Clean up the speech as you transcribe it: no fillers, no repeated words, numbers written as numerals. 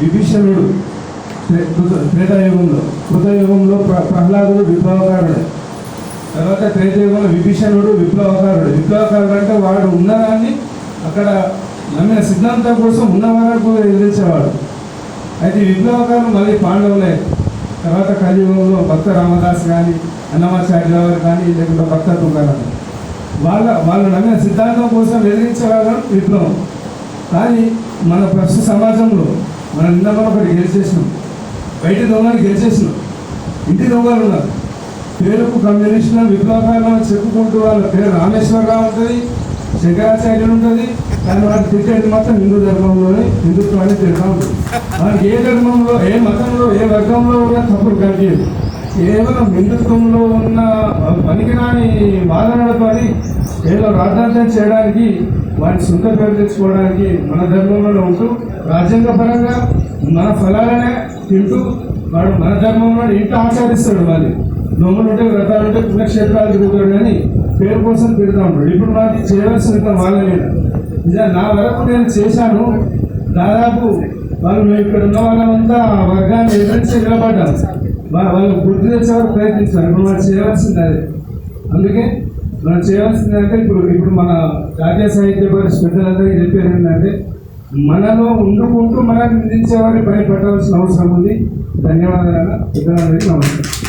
విభీషణుడు త్రేతాయుగంలో, కృతయుగంలో ప్రహ్లాదుడు విప్లవకారుడు, తర్వాత త్రేతాయుగంలో విభీషణుడు విప్లవకారుడు అంటే వాడు ఉన్నదాన్ని అక్కడ నమ్మిన సిద్ధాంతం కోసం ఉన్నవారు ఎదిరించేవాడు. అయితే విప్లవకారులు మళ్ళీ పాండవులే. తర్వాత కలియుగంలో భక్త రామదాస్ కానీ, అన్నమాచార్యుల వారు కానీ, లేకుంటే భక్త తుకారాం, వాళ్ళు నమ్మిన సిద్ధాంతం కోసం ఎదిరించేవారు విప్లవం. కానీ మన ప్రస్తుత సమాజంలో మనం నిన్న ఒకటి గెలిచేసినాం, బయట దొంగలు గెలిచేసినాం, ఇంటి దొంగలు ఉన్నారు. పేరుకు కమ్యూనిస్టులు విప్లవకారులను చెప్పుకుంటూ వాళ్ళ పేరు రామేశ్వరరావు ఉంటుంది, శంకరాచార్యులు ఉంటుంది, కానీ వాటి తిట్టేది మాత్రం హిందూ ధర్మంలోనే హిందుత్వాన్ని తిరుగుతూ ఉంటుంది. మనకి ఏ ధర్మంలో, ఏ మతంలో, ఏ వర్గంలో కూడా తప్పులు కనిపించదు. కేవలం హిందుత్వంలో ఉన్న పనికిరాని వాదనలతో ఏదో రాజ్యాంగం చేయడానికి, వాటిని సొంత పేరు తెచ్చుకోవడానికి మన ధర్మంలో ఉంటూ రాజ్యాంగపరంగా మన ఫలాలనే తింటూ వాడు మన ధర్మంలో ఇంటి ఆచరిస్తాడు. మళ్ళీ దొంగలు ఉంటే, వ్రతాలు ఉంటే, పుణ్యక్షేత్రాలు తిరుగుతాడు కానీ పేరు కోసం తిరుగుతూ ఉంటాడు. ఇప్పుడు మాది చేయవలసిన వాళ్ళ మీద నా వరకు నేను చేశాను. దాదాపు వాళ్ళు ఇక్కడ ఉన్న వాళ్ళంతా వర్గాన్ని ఎదిరించి నిలబడ్డారు. వాళ్ళు గుర్తు తెచ్చే వరకు ప్రయత్నించారు. ఇప్పుడు మనం చేయవలసింది అదే. అందుకే మనం చేయవలసింది అంటే ఇప్పుడు మన జాతీయ సాహిత్య పరిషత్ పెద్దలందరికీ చెప్పేది ఏంటంటే, మనలో ఉండుకుంటూ మనల్ని నిందించేవారిని భయపడవలసిన అవసరం ఉంది. ధన్యవాదాలు. పెద్దలందరికీ నమస్కారం.